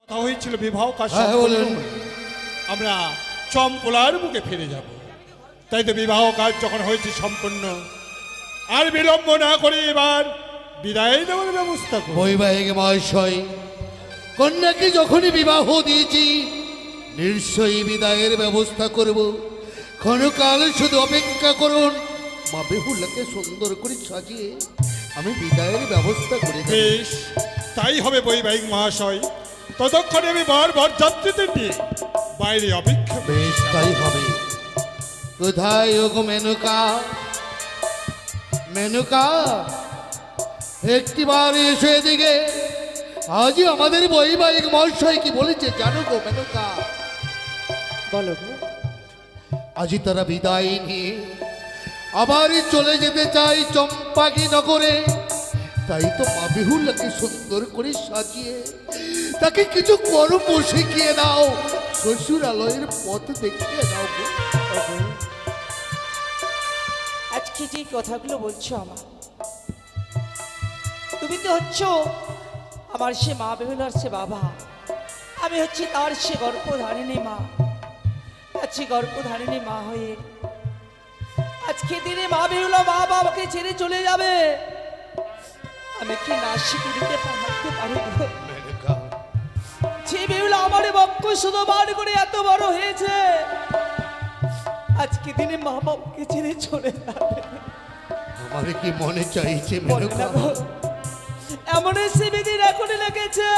তা হয়েছিল বিবাহ কাজ হ্যাঁ, বলুন। আমরা চম্পলার বুকে ফিরে যাব। তাই তো বিবাহ কাজ যখন হয়েছে সম্পূর্ণ, আর বিলম্ব না করে এবার বিদায় দেওয়ার ব্যবস্থা করব। বৈবাহিক মহাশয়, কন্যাকে যখনই বিবাহ দিয়েছি নিশ্চয়ই বিদায়ের ব্যবস্থা করব। ক্ষণকাল শুধু অপেক্ষা করুন, মা বেহুলাকে সুন্দর করে সাজিয়ে আমি বিদায়ের ব্যবস্থা করে দেব। বেশ, তাই হবে বৈবাহিক মহাশয়। ততক্ষণে আমি বর যাত্রীদের নিয়ে বাইরে অপেক্ষা করব। বেশ, তাই হবে। কোথায় ওগো মেনকা? মেনকা, একটিবার এসে এদিকে। আজই আমাদের বৈবাহিক মহাশয় কি বলেছে জানো গো মেনকা? বলো গো। আজই তারা বিদায় নিয়ে আবারই চলে যেতে চাই চম্পাকি নগরে। তাই তো মা বেহুলাকে সুন্দর করে সাজিয়ে তাকে কিছু কর্ম শিখিয়ে দাও, শ্বশুরালয়ের পথ দেখিয়ে দাও গো। আজকে যে কথাগুলো বলছো আমার, তুমি তো হচ্ছ আমার সে মা বেহুলার সে বাবা, আমি হচ্ছি তার সে গর্ভধারিণী মা। আজকে গর্ভধারিণী মা হয়ে আজকে দিনে মা বেহুলা মা বাবাকে ছেড়ে চলে যাবে, আমি কি না শিখে দিতে পারতে পারি গো? মেনকা, যে বেহুলা আমার বক্ষ শুধু বার করে এত বড় হয়েছে, আজকে দিনে মা বাবাকে ছেড়ে চলে যাবে। আমার কি মনে চাইছে বলো মেনকা? না গো, এমন সে বিধির এখনই লেগেছে,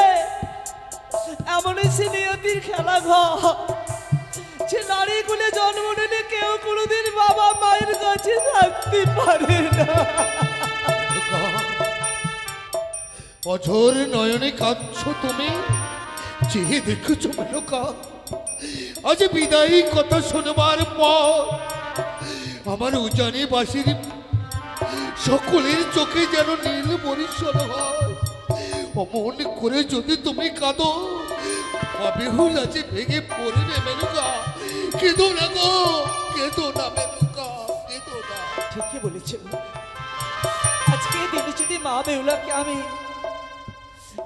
এমন সে নিয়তির খেলা ঘর, যে নারী কুলে জন্ম নিলে কেউ কোনোদিন বাবা মায়ের কাছে থাকতে পারে না। অঝোর নয়নে কাঁদছো তুমি, চেয়ে দেখেছো মেনকা? আজ বিদায়ী কথা শোনবার পর আমার উজানি বাসির সকলের চোখে যেন নীল বরিশন হয়। অমন করে যদি তুমি কাঁদো, বেহুল আছে ভেঙে পড়বে মেনকা। কেঁদো না গো, কেঁদো না মেনকা, কেঁদো না। ঠিকই বলেছে গো। আজকে দিনে যদি মা বেহুলাকে আমি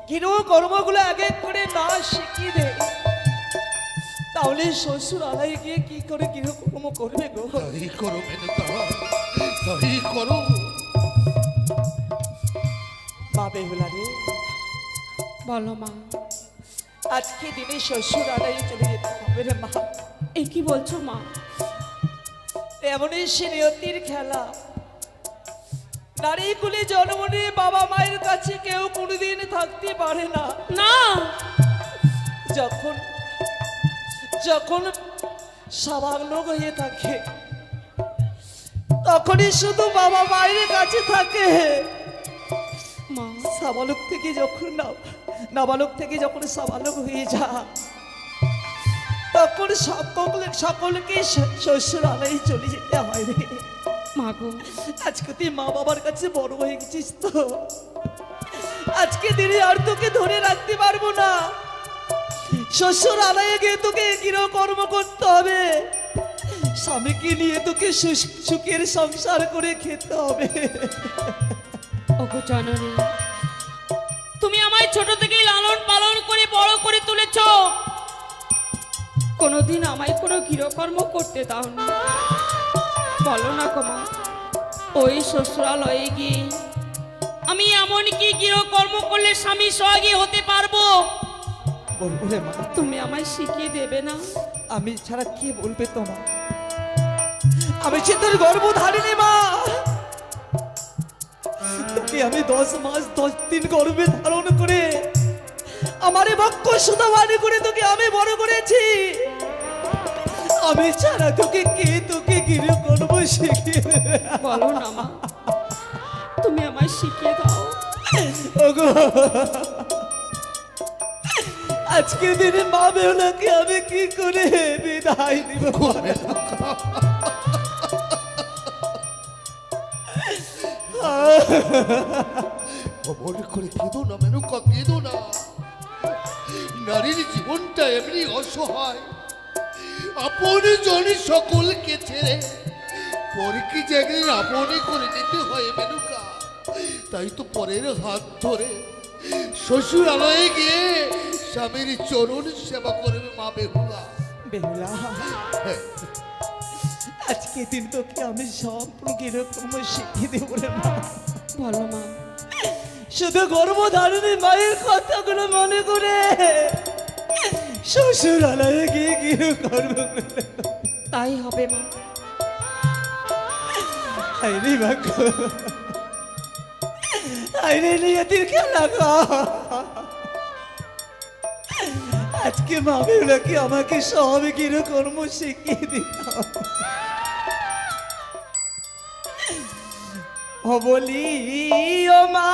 গৃহ কর্মগুলো এক এক করে না শিখিয়ে দেয়, তাহলে শ্বশুর আলায় গিয়ে কি করে গৃহকর্ম করবে গো? তাই করো মেনকা, তাই করো। মা বেহুলা রে, বলো মা। আজকে দিনে শ্বশুর আলায় চলে যেতে হবে রে মা। এ কি বলছো মা? এমনই সে নিয়তির খেলা, নারী কুলে জন্ম নিয়ে বাবা মায়ের কাছে কেউ কোনোদিন থাকতে পারে না। না, যখন যখন স্বাভাবিক হয়ে থাকে তখনই শুধু বাবা মায়ের কাছে থাকে। মা সাবালক থেকে যখন নাবালক থেকে যখন সাবালক হয়ে যা, তখন সকলকে শ্বশুরালয়ে চলে যেতে হয় রে। মা গো, আজকে তুই মা বাবার কাছে বড় হয়ে গেছিস তো, আজকে দিনে আর তোকে ধরে রাখতে পারবো না। শ্বশুর আলায়ে গিয়ে তোকে গৃহকর্ম করতে হবে, স্বামীকে নিয়ে তোকে সুখের সংসার করে খেতে হবে। ওগো জননী, তুমি আমায় ছোট থেকেই লালন পালন করে বড় করে তুলেছ, কোনোদিন আমায় কোনো গৃহকর্ম করতে দাও না। বলো না গো মা, ওই শ্বশুরালয়ে গিয়ে আমি এমন কি গৃহকর্ম করলে স্বামী সোহাগী হতে পারবো? বলবো রে মা, তুমি আমায় শিখিয়ে দেবে না? আমি ছাড়া কে বলবে তোমার? আমি সে তোর গর্ভধারিণী মা, তোকে আমি 10 মাস 10 দিন গর্ভে ধারণ করে আমারে বক্ষ সুতা বাড়ি করে তোকে আমি বড় করেছি। আমি ছাড়া তোকে গৃহ করবো শিখিয়ে দেবে? বলো না মা, তুমি আমায় শিখিয়ে দাও। ওগো, আজকের দিনে মা বেহুলাকে আমি কি করে বিদায় দিব? অমন করে কেঁদো না মেনকা, কেঁদো না। নারীর জীবনটা এমনি অসহায়, আপন জন সকলকে ছেড়ে পরকে জায়গায় আপনি করে নিতে হয় মেনকা। তাই তো পরের হাত ধরে শ্বশুরালয়ে গিয়ে স্বামীর চরণ সেবা করবে মা বেহুলা। বেহুলা, হ্যাঁ, আজকে দিন তোকে আমি সব কিরকম শিখিয়ে দেবো রে মা। বলো মা। শুধু গর্ভধারিণী মায়ের কথাগুলো মনে করে শ্বশুরালয়ে গিয়ে গৃহকর্ম করলে তাই হবে মা। আইরে ভাগ্য, আইরে নিয়তির খেলা গো। আজকে মা বেহুলাকে আমাকে সব গৃহকর্ম শিখিয়ে দিত। ও বলি ও মা,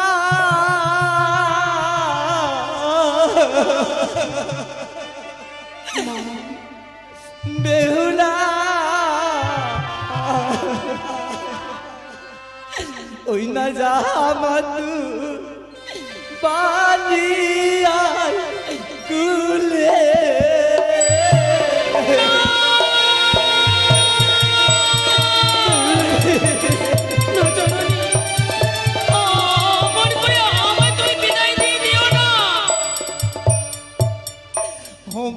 বেহুলা ওই না যা মাতু বালিয়া কুলে না জননী, অমন করে আমায় তুমি বিদায় দিয়ে দিও না।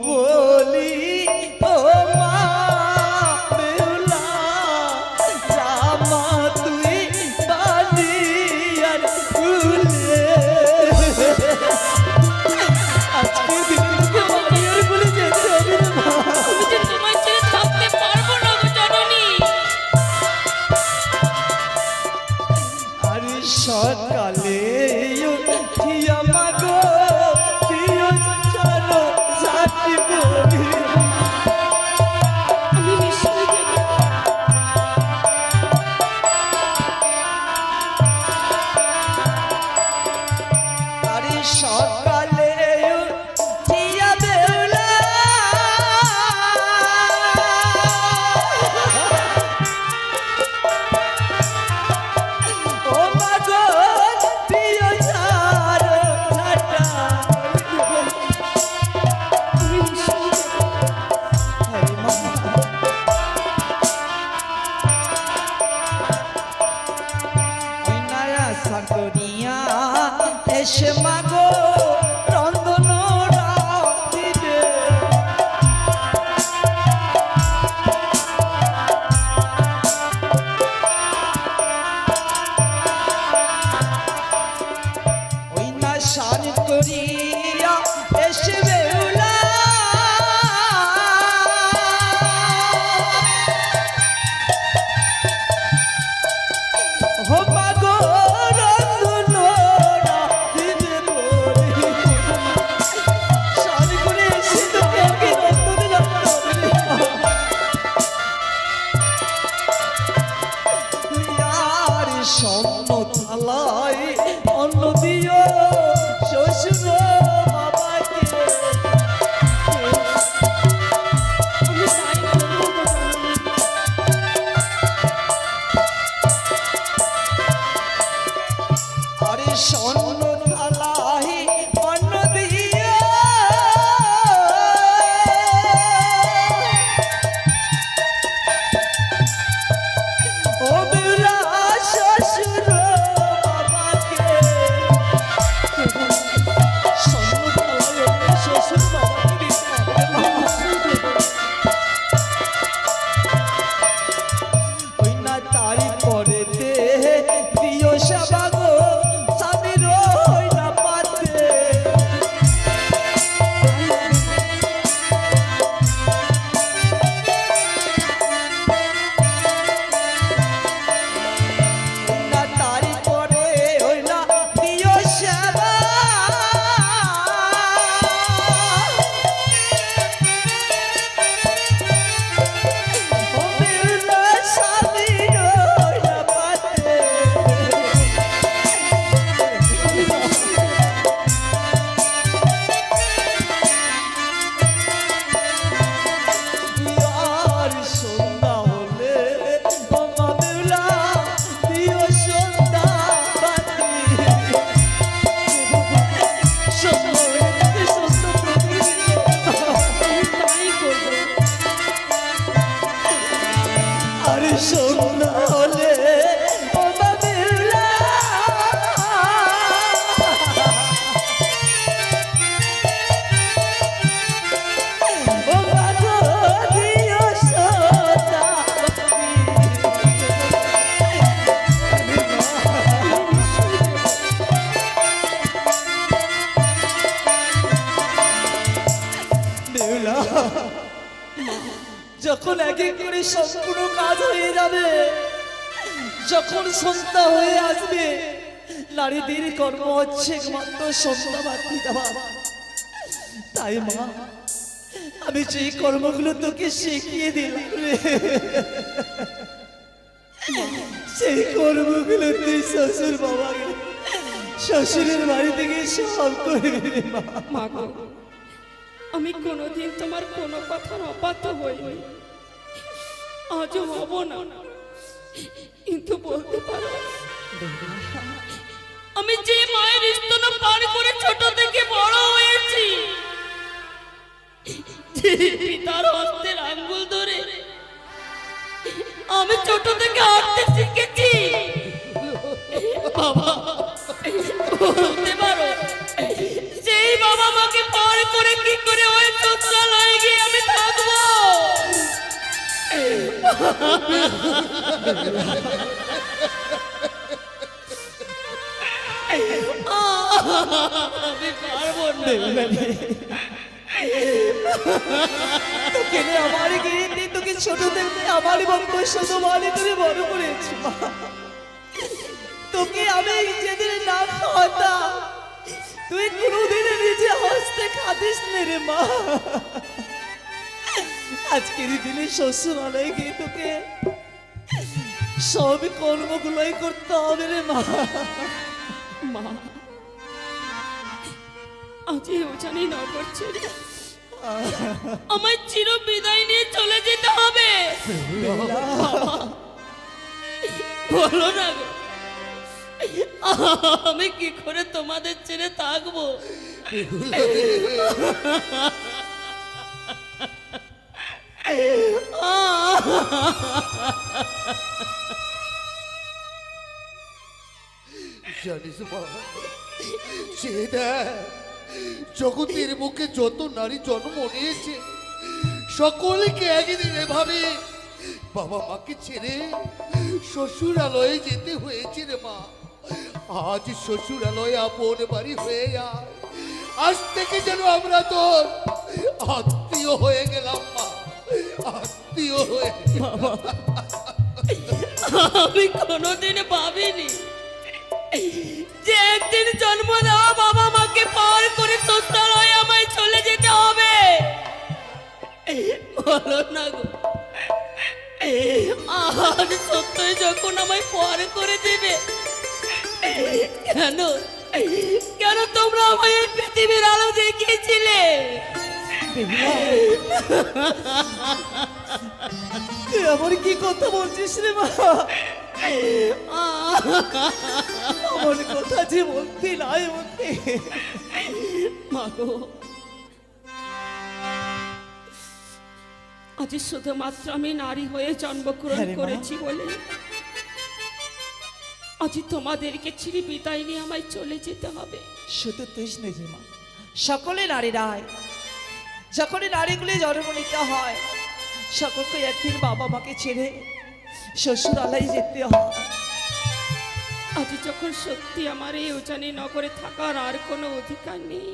বলি ও মা বেহুলা, জামা তুই বালিয়ার কুলে। আজকে দিনকে বালিয়ার কুলে যেতে হবে রে মা। আমি যে তোমায় ছেড়ে থাকতে পারবো না গো জননী। আরে সকালে উঠিয়া মাগো প্রিয় চলো সাথী বলি। আমি নিশ্চয়ই দেবো। আরে সকালে উঠিয়া বেহুলা ও মাগো প্রিয় সারো ছাটা। আমি নিশ্চয়ই দেবো। আরে মা, ওই নায়া সাকরিয়া এসে মাগো রন্ধন রাঁধিবে। ওই না সার করিয়া এসে বেহুলা ও মাগো রন্ধন রাঁধিবে বলে। বেহুলা, যখন এক এক করে সম্পূর্ণ কাজ হয়ে যাবে, যখন সন্ধ্যা হয়ে আসবে, নারীদের কর্ম হচ্ছে একমাত্র সন্ধ্যা বাতি দেওয়া। তাই মা, আমি যে কর্মগুলো তোকে শিখিয়ে দিলাম রে, সেই কর্মগুলো তুই শ্বশুর বাবাকে শ্বশুরের বাড়ি থেকে সব করবি রে মা। মা গো, আমি কোনোদিন তোমার কোনো কথার অবাধ্য হইনি, আজও হব না। কিন্তু বলতে পারো, আমি যে মায়ের স্তন পান করে ছোট থেকে বড় হয়েছি, যে পিতার হস্তের আঙ্গুল ধরে আমি ছোট থেকে হাঁটতে শিখেছি, বাবা বলতে পারো, সেই বাবা মাকে পার করে কি করে ওই শ্বশুরালয়ে গিয়ে আমি থাকবো? আমি পারবো না। তোকে নিয়ে আমার গিয়ে তোকে ছোট থেকে আমার বংশ মানি করে বড় করেছি মা। তোকে আমি যেদিন না খাওয়াতাম, তুই কোনোদিন নিজে হস্তে খাদিস নে রে মা। আজকের দিনে শ্বশুরালয়ে গিয়ে তোকে সব কর্মগুলোই করতে হবে রে মা। মা, আজ ওখানে নগর ছেড়ে আমায় চির বিদায় নিয়ে চলে যেতে হবে। বলো না গো, আমি কি করে তোমাদের ছেড়ে থাকবো? জানিস মা, সে দেখ, জগতের বুকে যত নারী জন্ম নিয়েছে, সকলকে একদিন এভাবে বাবা মাকে ছেড়ে শ্বশুরালয়ে যেতে হয়েছে রে মা। আজ শ্বশুরালয় আপন বাড়ি হয়ে যায়, আজ থেকে যেন আমরা তোর আত্মীয় হয়ে গেলাম মা, আত্মীয় হয়ে। আমি কোনোদিন ভাবিনি যে একদিন জন্ম দেওয়া বাবা মাকে পার করে শ্বশুরালয়ে আমায় চলে যেতে হবে। বলো না গো, আর সত্যই যখন আমায় পার করে দেবে, কেন কেন তোমরা আমায় এই পৃথিবীর আলো দেখিয়েছিলে? তুই আমার কি কথা বলছিস রে মা? আমার কথা যে বলতে নাই বলতে। মাগো, আজ শুধুমাত্র আমি নারী হয়ে জন্মগ্রহণ হ্যাঁ রে মা। করেছি বলে আজ তোমাদেরকে ছিঁড়ে বিদায় নিয়ে আমায় চলে যেতে হবে। শুধু তুই নিজে মা, সকলে নারীরাই যখন নারীগুলি জন্ম নিতে হয়, সকলকে একদিন বাবা মাকে ছেড়ে শ্বশুরালয়ে যেতে হয়। আজ যখন সত্যি আমার এই উজানি নগরে থাকার আর কোনো অধিকার নেই,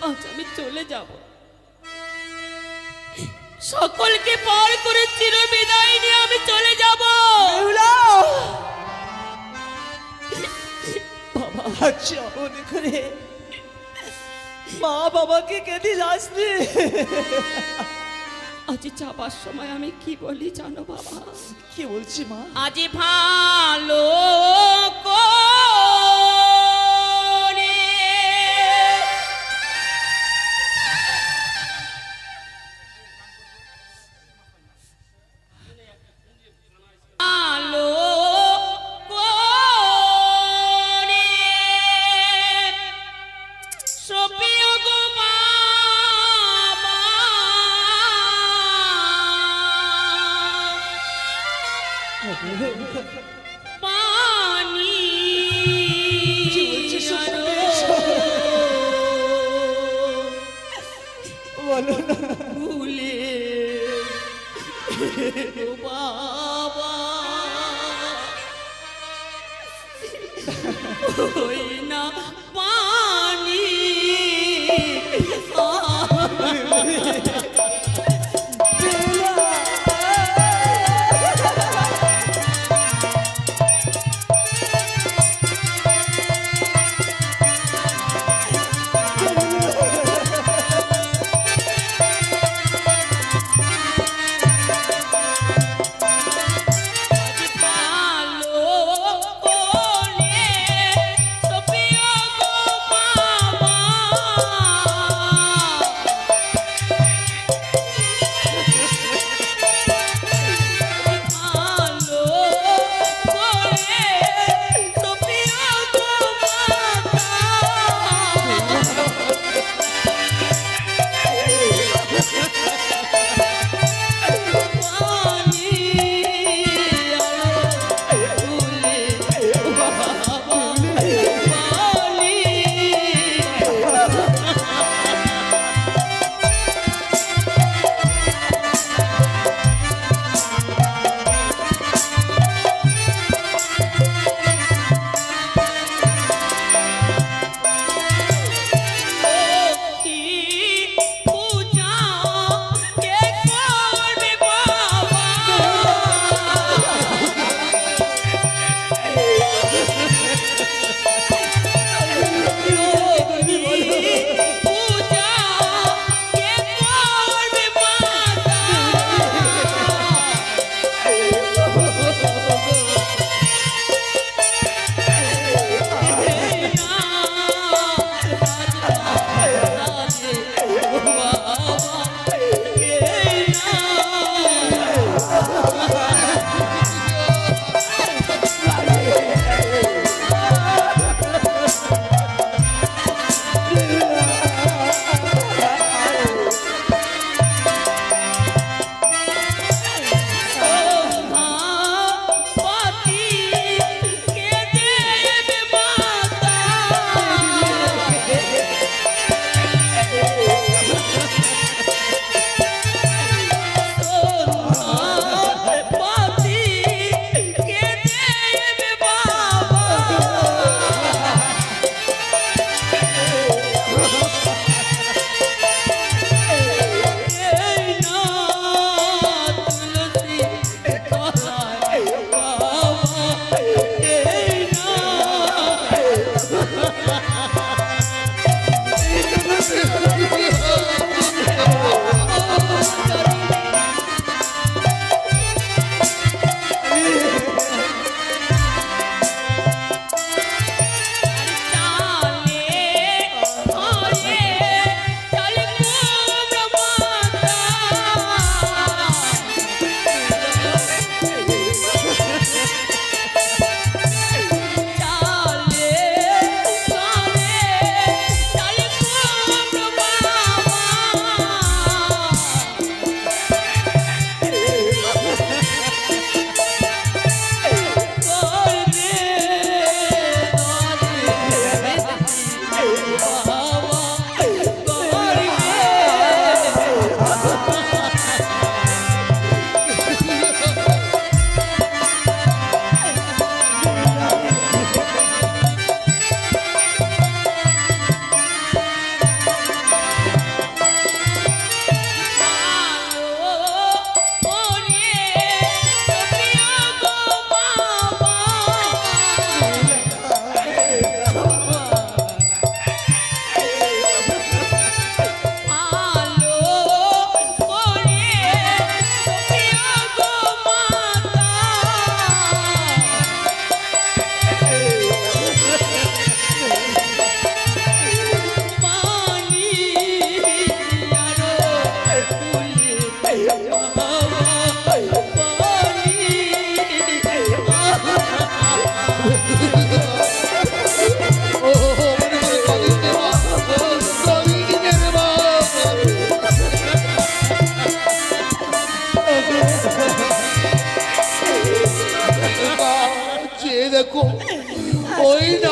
আজ আমি চলে যাব। সকলকে পার করে চির বিদায় নিয়ে আমি চলে যাব। বেহুলা! বাবা আচ্ছা মনে করে মা বাবাকে কেঁদে যাস রে। আজ যাবার সময় আমি কি বলি জানো বাবা? কি বলছি মা? আজ ভালো করে ভালো করে সপিও গো বাবা, পানি কি বলছিস আরো বলো না। ভুলে ও বাবা, ওই না পানি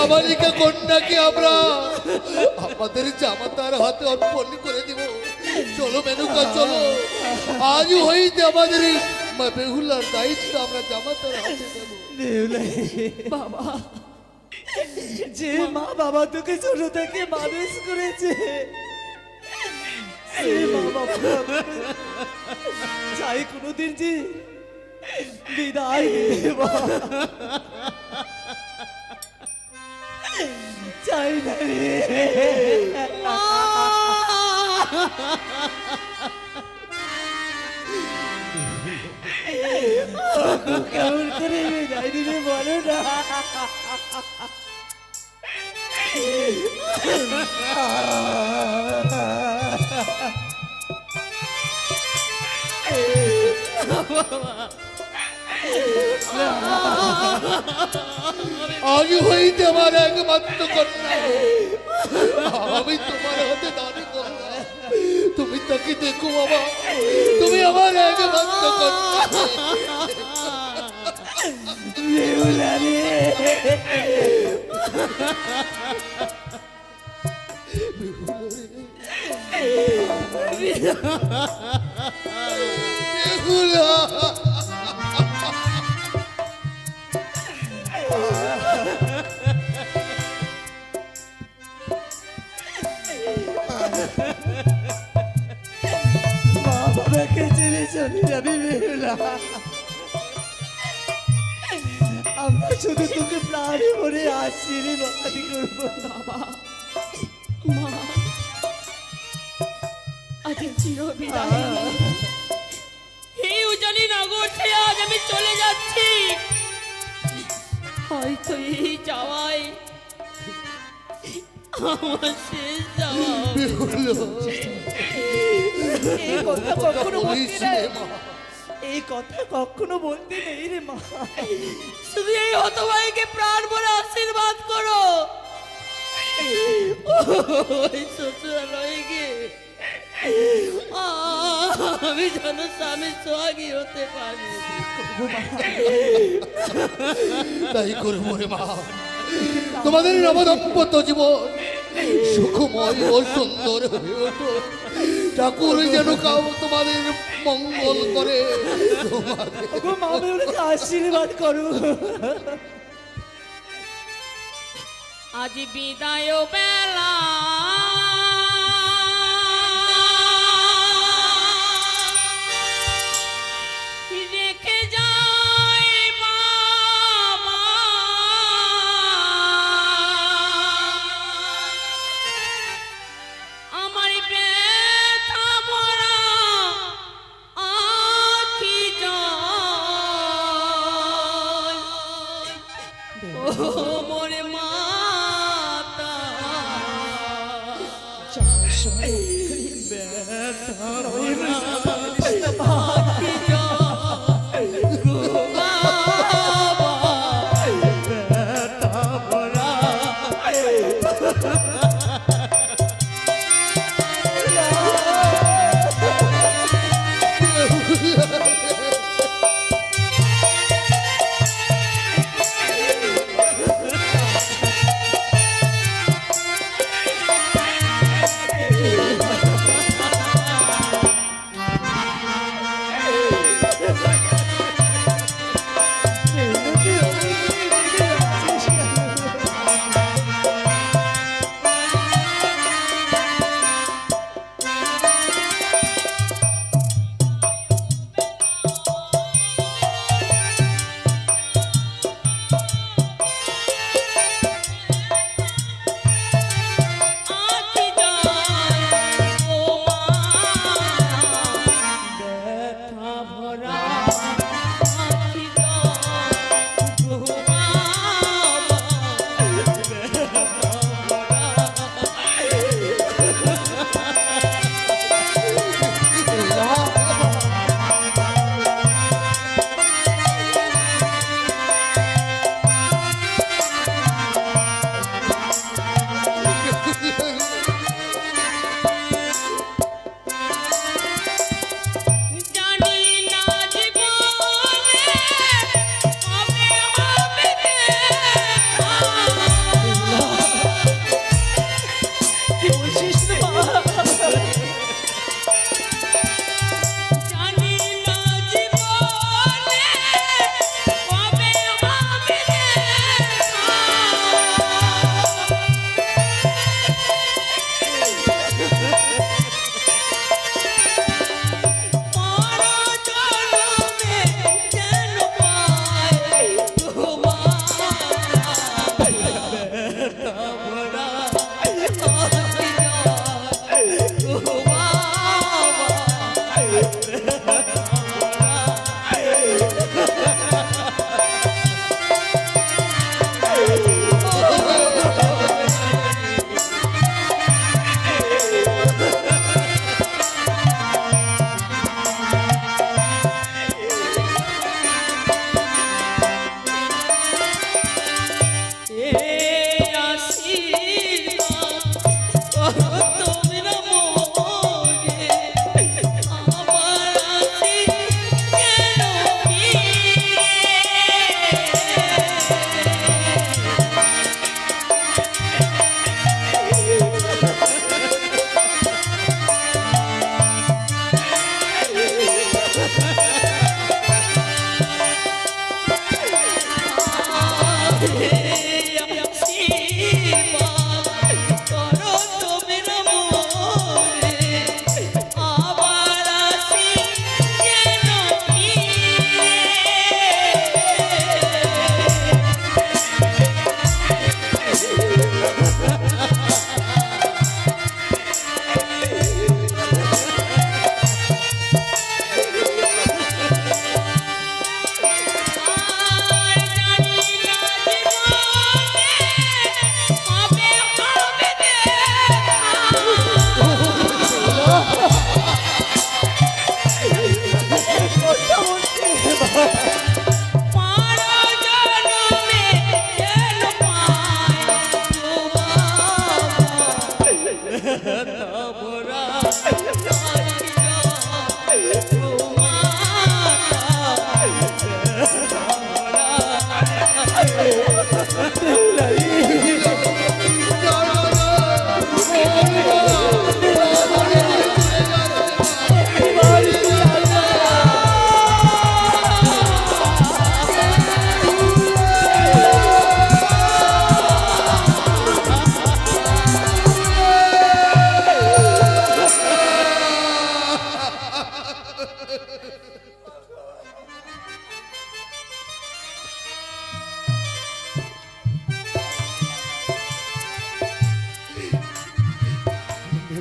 নাবালিকা কন্যাকে আমরা আমাদের জামাতার হাতে অর্পণ করে দিব। চলো মেনকা চলো, আজ হইতে আমাদের এই বেহুলার দায়িত্ব আমরা জামাতার হাতে দেব। বাবা, যে মা বাবা তোকে ছোট থেকে মানুষ করেছে, সেই মা বাবা চাই কোনোদিন যে বিদায় দেব, চাই না রে। কেমন করে বিদায় দিবে বলো না। আজ হইতে আমার একমাত্র কন্যা, আমি তোমার হাতে দাঁড়ি করলাম। তুমি তাকে দেখো বাবা, তুমি আমার একমাত্র কন্যা। বেহুলা রে, বেহুলা, মা বাবাকে ছেড়ে চলে যাবি বেহুলা। আমরা শুধু তোকে প্রাণে ভরে আশীর্বাদ করবো বাবা। মা, আজ চিরবিদায়। এই উজানি নগর ছেড়ে আজ আমি চলে যাচ্ছি। হয়তো এই যাওয়ায় আমার শেষ যাওয়া হবে। এই কথা কখনো বলতে বলিস নেই, রে মা। এই কথা কখনো বলতে নেই রে মা। শুধু এই হতভাগীকে প্রাণ ভরে আশীর্বাদ করো। ওই শ্বশুরালয়ে গিয়ে আমি যেন স্বামী সোহাগী হতে পারি। তাই করবো রে মা। তোমাদের নবদম্পত্য জীবন সুখময় ও সুন্দর হয়ে ওঠো। ঠাকুর যেন তোমাদের মঙ্গল করে। ওগো মা বেহুলাকে আশীর্বাদ করো। আজ বিদায় বেলা রেখে যায় বাবা, আমার ব্যথা ভরা আখি জল। ও মোরে মাতা, আখি জল গো বাবা।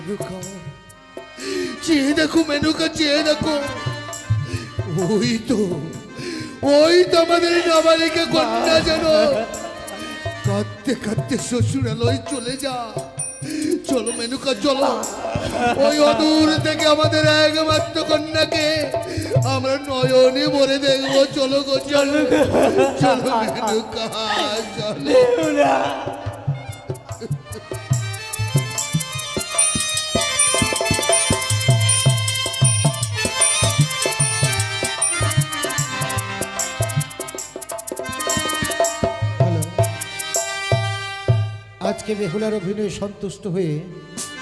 মেনুকা, চেয়ে দেখো মেনুকা, চেয়ে দেখো, ওই তো আমাদের নাবালিকা কন্যা যেন কাঁদতে কাঁদতে শ্বশুরালয় চলে যা। চলো মেনুকা চলো, ওই অদূর থেকে আমাদের একমাত্র কন্যাকে আমরা নয়নে ভরে দেখবো। চলো গো চলো, চলো মেনুকা চলো। আজকে বেহুলার অভিনয়ে সন্তুষ্ট হয়ে